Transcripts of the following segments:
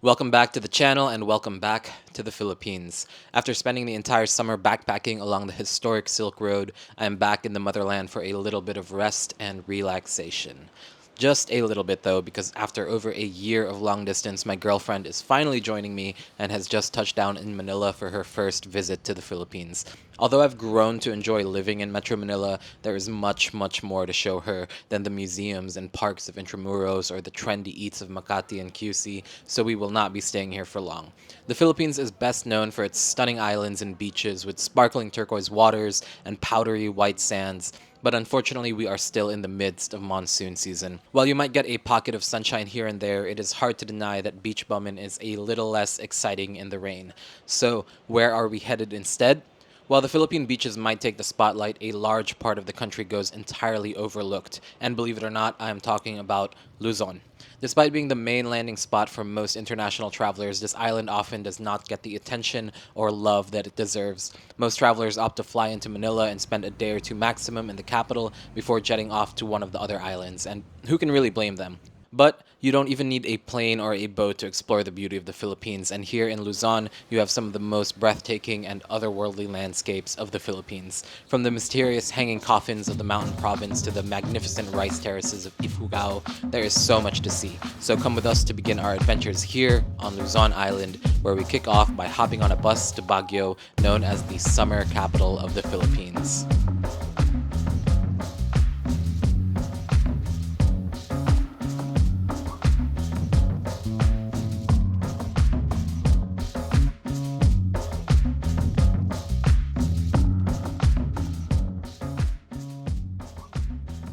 Welcome back to the channel and welcome back to the Philippines. After spending the entire summer backpacking along the historic Silk Road, I am back in the motherland for a little bit of rest and relaxation. Just a little bit though, because after over a year of long distance, my girlfriend is finally joining me and has just touched down in Manila for her first visit to the Philippines. Although I've grown to enjoy living in Metro Manila, there is much, much more to show her than the museums and parks of Intramuros or the trendy eats of Makati and QC, so we will not be staying here for long. The Philippines is best known for its stunning islands and beaches with sparkling turquoise waters and powdery white sands, but unfortunately we are still in the midst of monsoon season. While you might get a pocket of sunshine here and there, it is hard to deny that beach bumming is a little less exciting in the rain. So, where are we headed instead? While the Philippine beaches might take the spotlight, a large part of the country goes entirely overlooked. And believe it or not, I am talking about Luzon. Despite being the main landing spot for most international travelers, this island often does not get the attention or love that it deserves. Most travelers opt to fly into Manila and spend a day or two maximum in the capital before jetting off to one of the other islands, and who can really blame them? But you don't even need a plane or a boat to explore the beauty of the Philippines, and here in Luzon, you have some of the most breathtaking and otherworldly landscapes of the Philippines. From the mysterious hanging coffins of the mountain province to the magnificent rice terraces of Ifugao, there is so much to see. So come with us to begin our adventures here on Luzon Island, where we kick off by hopping on a bus to Baguio, known as the summer capital of the Philippines.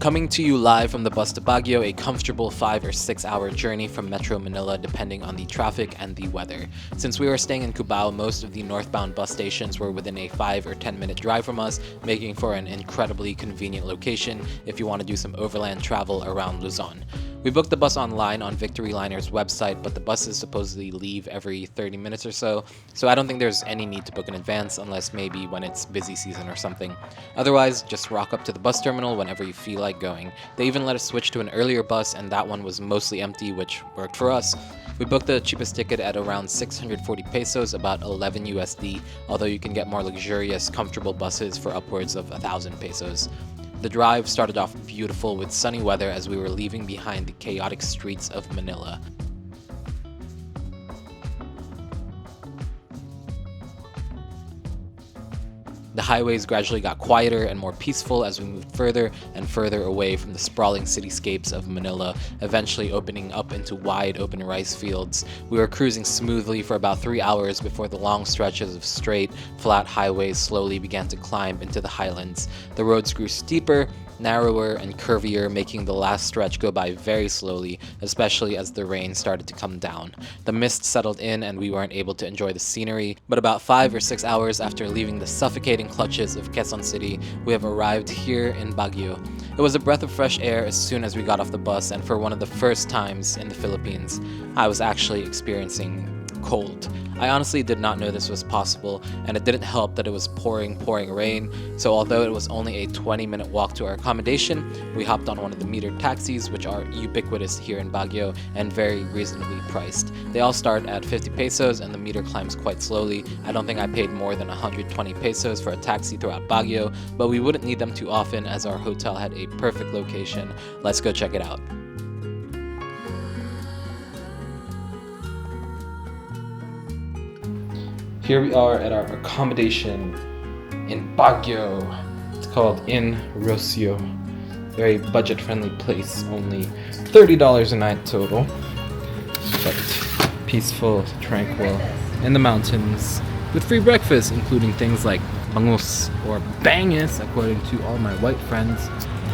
Coming to you live from the bus to Baguio, a comfortable 5 or 6 hour journey from Metro Manila depending on the traffic and the weather. Since we were staying in Cubao, most of the northbound bus stations were within a 5 or 10 minute drive from us, making for an incredibly convenient location if you want to do some overland travel around Luzon. We booked the bus online on Victory Liner's website, but the buses supposedly leave every 30 minutes or so I don't think there's any need to book in advance unless maybe when it's busy season or something. Otherwise, just rock up to the bus terminal whenever you feel like going. They even let us switch to an earlier bus, and that one was mostly empty, which worked for us. We booked the cheapest ticket at around 640 pesos, about 11 USD, although you can get more luxurious, comfortable buses for upwards of 1,000 pesos. The drive started off beautiful with sunny weather as we were leaving behind the chaotic streets of Manila. The highways gradually got quieter and more peaceful as we moved further and further away from the sprawling cityscapes of Manila, eventually opening up into wide open rice fields. We were cruising smoothly for about 3 hours before the long stretches of straight, flat highways slowly began to climb into the highlands. The roads grew steeper, narrower, and curvier, making the last stretch go by very slowly, especially as the rain started to come down. The mist settled in and we weren't able to enjoy the scenery, but about 5 or 6 hours after leaving the suffocating clutches of Quezon City, we have arrived here in Baguio. It was a breath of fresh air as soon as we got off the bus, and for one of the first times in the Philippines, I was actually experiencing cold. I honestly did not know this was possible, and it didn't help that it was pouring rain, so although it was only a 20-minute walk to our accommodation, we hopped on one of the metered taxis, which are ubiquitous here in Baguio and very reasonably priced. They all start at 50 pesos and the meter climbs quite slowly. I don't think I paid more than 120 pesos for a taxi throughout Baguio, but we wouldn't need them too often as our hotel had a perfect location. Let's go check it out. Here we are at our accommodation in Baguio. It's called Inn Rocio. Very budget-friendly place, only $30 a night total. But peaceful, tranquil, in the mountains, with free breakfast, including things like bangus or bangis, according to all my white friends.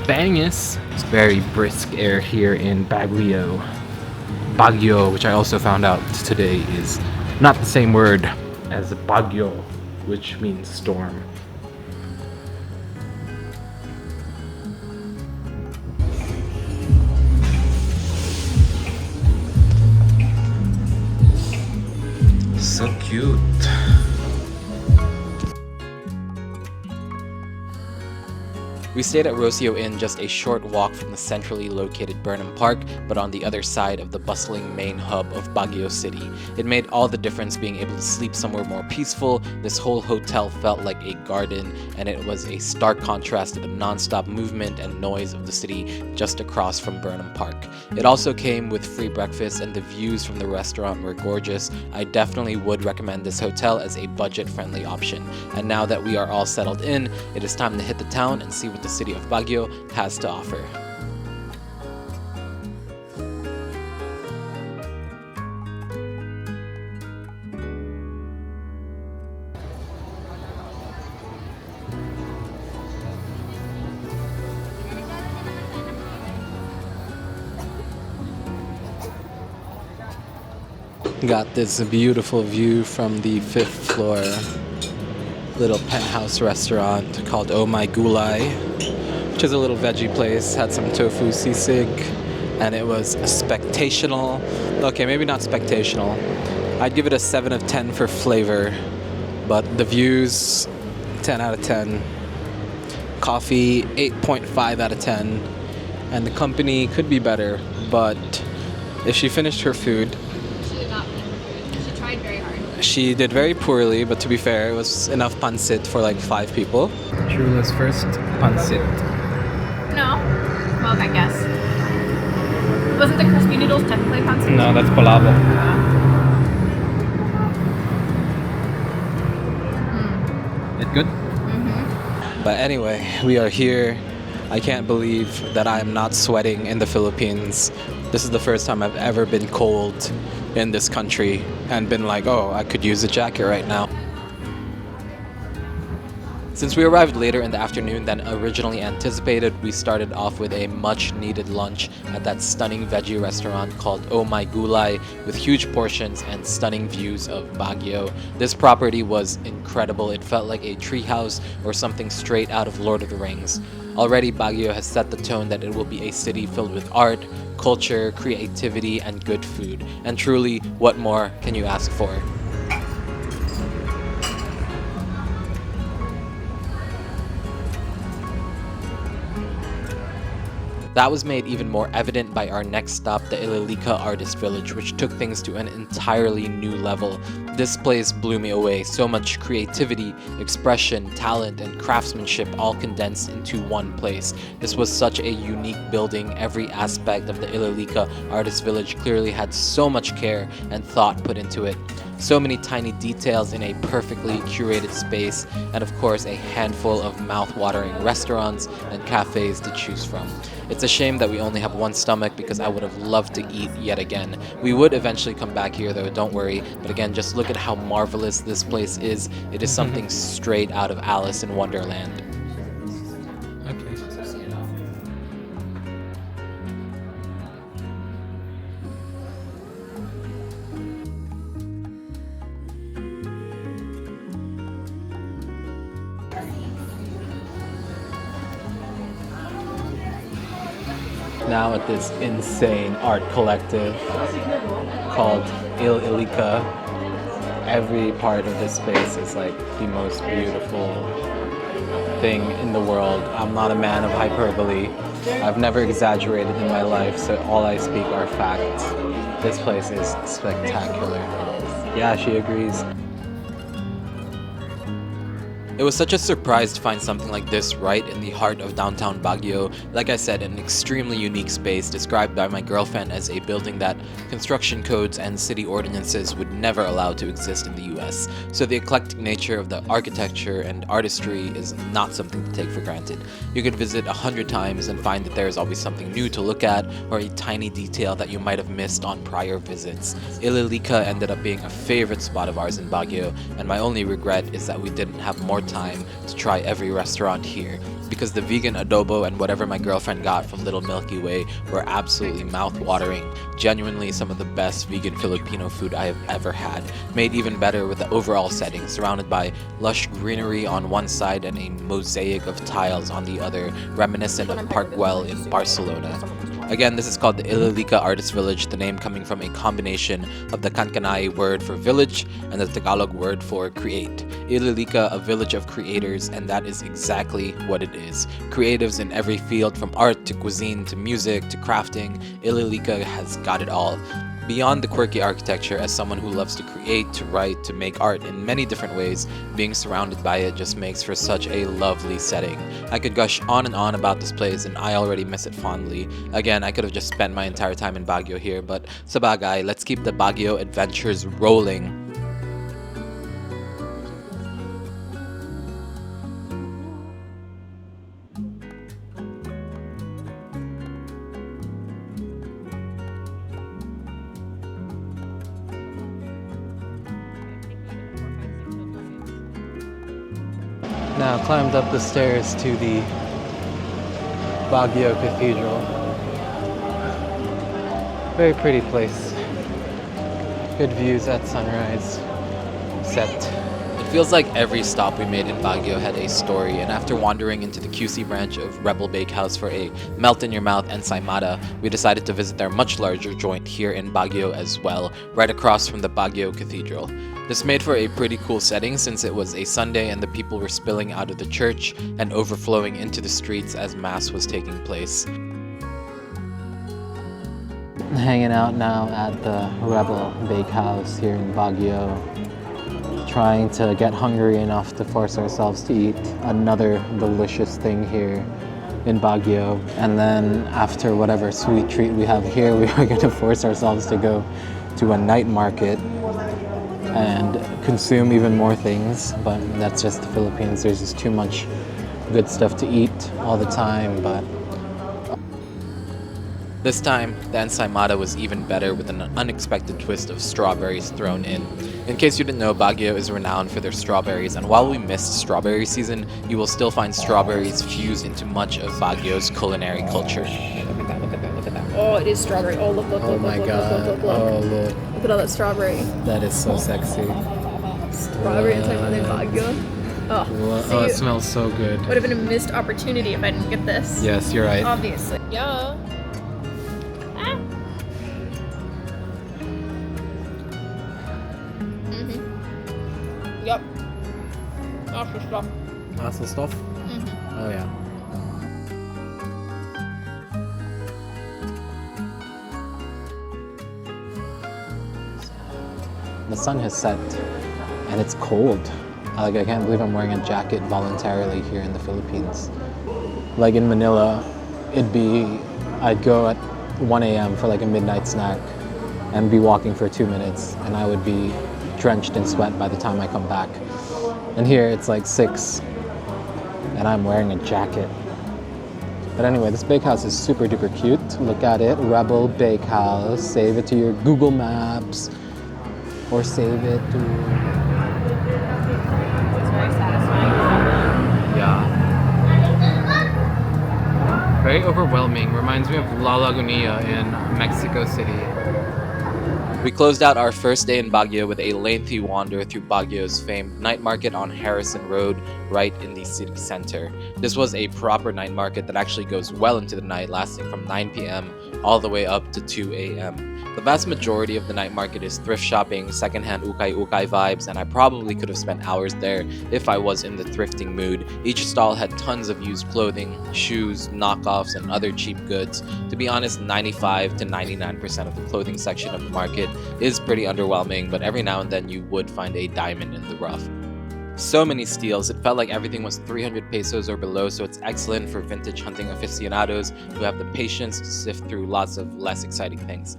Bangis. It's very brisk air here in Baguio. Baguio, which I also found out today, is not the same word as Baguio, which means storm. So cute. The We stayed at Rocio Inn, just a short walk from the centrally located Burnham Park, but on the other side of the bustling main hub of Baguio City. It made all the difference being able to sleep somewhere more peaceful. This whole hotel felt like a garden, and it was a stark contrast to the non-stop movement and noise of the city just across from Burnham Park. It also came with free breakfast, and the views from the restaurant were gorgeous. I definitely would recommend this hotel as a budget-friendly option. And now that we are all settled in, it is time to hit the town and see what the city of Baguio has to offer. Got this beautiful view from the 5th floor little penthouse restaurant called Oh My Gulay, which is a little veggie place. Had some tofu sisig, and it was spectational. Okay, maybe not spectational. I'd give it a 7 of 10 for flavor, but the views, 10 out of 10. Coffee, 8.5 out of 10. And the company could be better, but if she finished her food, she did very poorly, but to be fair, it was enough pancit for like 5 people. Shula's first pancit. No. Well, I guess. Wasn't the crispy noodles technically pancit? No, that's palabo. It good? Mm-hmm. But anyway, we are here. I can't believe that I am not sweating in the Philippines. This is the first time I've ever been cold in this country and been like, oh, I could use a jacket right now. Since we arrived later in the afternoon than originally anticipated, we started off with a much needed lunch at that stunning veggie restaurant called Oh My Gulay, with huge portions and stunning views of Baguio. This property was incredible. It felt like a treehouse or something straight out of Lord of the Rings. Already Baguio has set the tone that it will be a city filled with art, culture, creativity, and good food. And truly, what more can you ask for? That was made even more evident by our next stop, the Ililica Artist Village, which took things to an entirely new level. This place blew me away. So much creativity, expression, talent, and craftsmanship all condensed into one place. This was such a unique building. Every aspect of the Ililica Artist Village clearly had so much care and thought put into it. So many tiny details in a perfectly curated space, and of course a handful of mouth-watering restaurants and cafes to choose from. It's a shame that we only have one stomach because I would have loved to eat yet again. We would eventually come back here though, don't worry. But again, just look at how marvelous this place is. It is something straight out of Alice in Wonderland. Now at this insane art collective called Il Ilica. Every part of this space is like the most beautiful thing in the world. I'm not a man of hyperbole. I've never exaggerated in my life, so all I speak are facts. This place is spectacular. Yeah, she agrees. It was such a surprise to find something like this right in the heart of downtown Baguio. Like I said, an extremely unique space described by my girlfriend as a building that construction codes and city ordinances would never allow to exist in the US. So the eclectic nature of the architecture and artistry is not something to take for granted. You could visit 100 times and find that there is always something new to look at or a tiny detail that you might have missed on prior visits. Ililica ended up being a favorite spot of ours in Baguio, and my only regret is that we didn't have more time to try every restaurant here, because the vegan adobo and whatever my girlfriend got from Little Milky Way were absolutely mouth-watering. Genuinely some of the best vegan Filipino food I have ever had, made even better with the overall setting, surrounded by lush greenery on one side and a mosaic of tiles on the other, reminiscent of Park Güell in Barcelona. Again, this is called the Ililica Artist Village, the name coming from a combination of the Kankanai word for village and the Tagalog word for create. Ililica, a village of creators, and that is exactly what it is. Creatives in every field, from art to cuisine to music to crafting, Ililica has got it all. Beyond the quirky architecture, as someone who loves to create, to write, to make art in many different ways, being surrounded by it just makes for such a lovely setting. I could gush on and on about this place, and I already miss it fondly. Again, I could have just spent my entire time in Baguio here, but sabagay, let's keep the Baguio adventures rolling. Now climbed up the stairs to the Baguio Cathedral. Very pretty place. Good views at sunrise. Set. It feels like every stop we made in Baguio had a story, and after wandering into the QC branch of Rebel Bakehouse for a melt-in-your-mouth ensaymada, we decided to visit their much larger joint here in Baguio as well, right across from the Baguio Cathedral. This made for a pretty cool setting since it was a Sunday and the people were spilling out of the church and overflowing into the streets as Mass was taking place. Hanging out now at the Rebel Bakehouse here in Baguio, trying to get hungry enough to force ourselves to eat another delicious thing here in Baguio. And then after whatever sweet treat we have here, we are going to force ourselves to go to a night market and consume even more things, but that's just the Philippines. There's just too much good stuff to eat all the time, but this time, the ensaymada was even better with an unexpected twist of strawberries thrown in. In case you didn't know, Baguio is renowned for their strawberries, and while we missed strawberry season, you will still find strawberries fused into much of Baguio's culinary culture. Look at that, look at that, look at that. Oh, it is strawberry. Oh, look, look, Oh look, my look, god. look, look, look, Oh, look. look. Look at all that strawberry. That is so sexy. Strawberry and something in Baguio. Oh, see, Oh, it smells so good. would have been a missed opportunity if I didn't get this. Yes, you're right. Obviously. Yeah. Ah. Yep. That's the stuff. That's the stuff? Oh, yeah. The sun has set and it's cold. I can't believe I'm wearing a jacket voluntarily here in the Philippines. Like in Manila, I'd go at 1 a.m. for like a midnight snack and be walking for 2 minutes, and I would be drenched in sweat by the time I come back. And here it's like 6 and I'm wearing a jacket. But anyway, this bakehouse is super duper cute. Look at it, Rebel Bakehouse. Save it to your Google Maps or save it to... It's very satisfying. Yeah. Very overwhelming. Reminds me of La Lagunilla in Mexico City. We closed out our first day in Baguio with a lengthy wander through Baguio's famed night market on Harrison Road, right in the city center. This was a proper night market that actually goes well into the night, lasting from 9 p.m. all the way up to 2 a.m. The vast majority of the night market is thrift shopping, secondhand ukay-ukay vibes, and I probably could have spent hours there if I was in the thrifting mood. Each stall had tons of used clothing, shoes, knockoffs, and other cheap goods. To be honest, 95 to 99% of the clothing section of the market is pretty underwhelming, but every now and then you would find a diamond in the rough. So many steals, it felt like everything was 300 pesos or below, so it's excellent for vintage hunting aficionados who have the patience to sift through lots of less exciting things.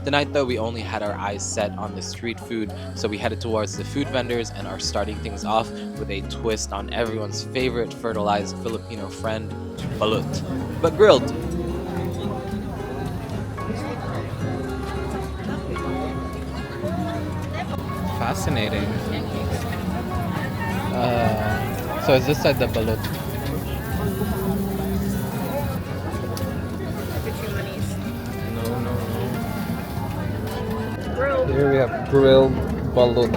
Tonight though, we only had our eyes set on the street food, so we headed towards the food vendors and are starting things off with a twist on everyone's favorite fertilized Filipino friend, balut, but grilled. Fascinating. So is this side the balut? Grilled. Here we have grilled balut.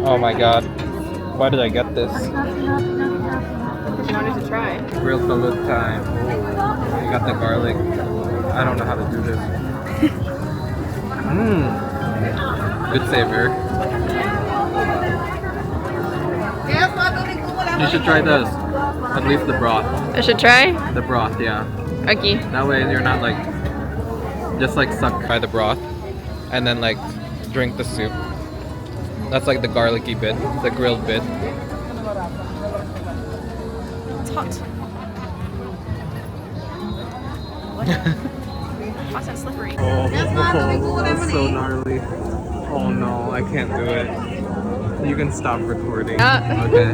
Oh my god. Why did I get this? Because you wanted to try. Grilled balut time. Oh, you got the garlic. I don't know how to do this. Good savor. You should try this. At least the broth. I should try? The broth, yeah. Okay. That way you're not like just like sucked by the broth and then like drink the soup. That's like the garlicky bit, the grilled bit. It's hot. Hot and slippery. Oh, that's so gnarly. Oh no, I can't do it. You can stop recording. Okay.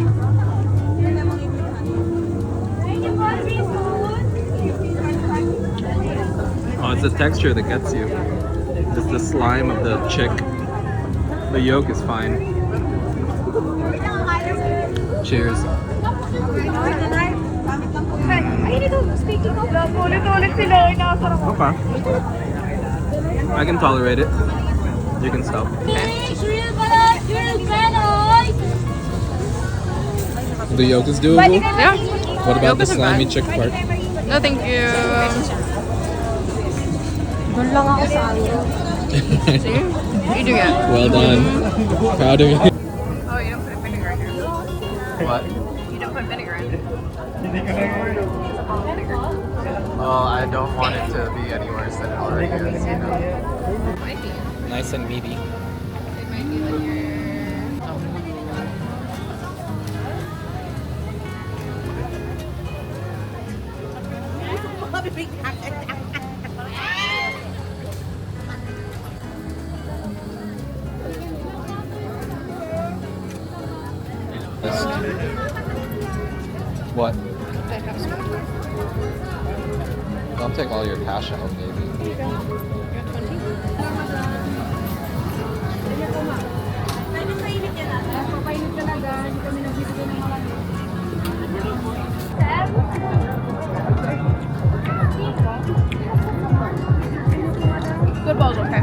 Oh, it's the texture that gets you. It's the slime of the chick. The yolk is fine. Cheers. Okay. I can tolerate it. You can stop. The yolk is doable? Yeah. What about Yolk the isn't slimy bad. chick part? No, thank you. See? You do it. Well done. Proud of you. Oh, you don't put vinegar in here. What? You don't put vinegar in it. Well, I don't want it to be any worse than it already is, you know. Might be. Nice and meaty. It might be like your... What? Don't take all your cash out, maybe. Good bowl's okay.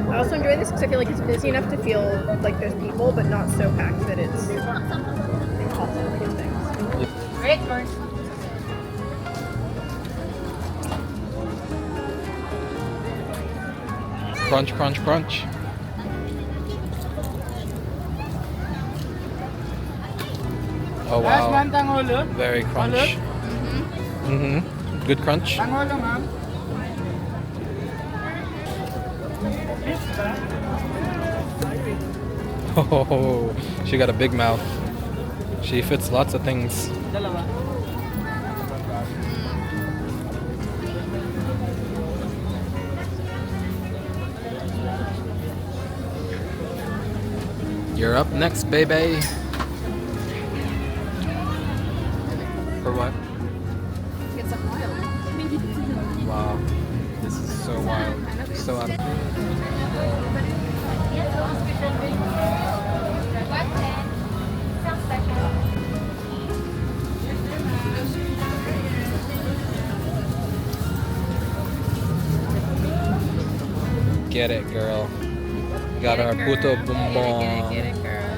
I also enjoy this because I feel like it's busy enough to feel like there's people, but not so packed that it's impossible to get things. Right, George? Crunch, crunch, crunch. Oh wow. Very crunch. Mm-hmm. Good crunch. Oh, she got a big mouth. She fits lots of things. You're up next, baby. For what? Get some oil. Wow. This is so wild. So Get it, girl. Got our puto bumbong. Get it, girl.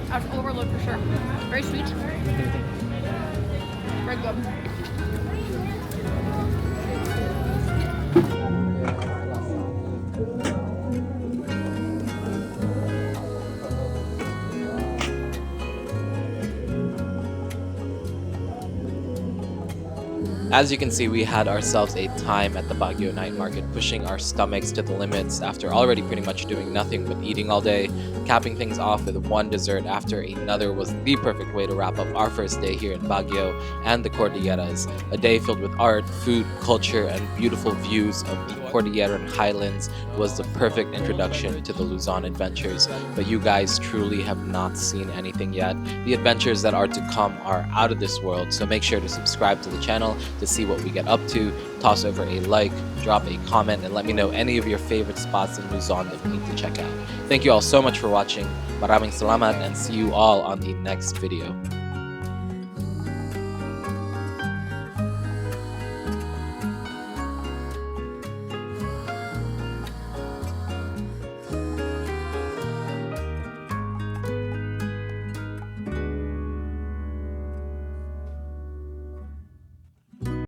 That's overload for sure. Very sweet. Very good. As you can see, we had ourselves a time at the Baguio night market, pushing our stomachs to the limits after already pretty much doing nothing but eating all day. Capping things off with one dessert after another was the perfect way to wrap up our first day here in Baguio and the Cordilleras. A day filled with art, food, culture, and beautiful views of the Cordillera and highlands was the perfect introduction to the Luzon adventures. But you guys truly have not seen anything yet. The adventures that are to come are out of this world, so make sure to subscribe to the channel to see what we get up to. Toss over a like, drop a comment, and let me know any of your favorite spots in Luzon that we need to check out. Thank you all so much for watching. Maraming salamat, and see you all on the next video.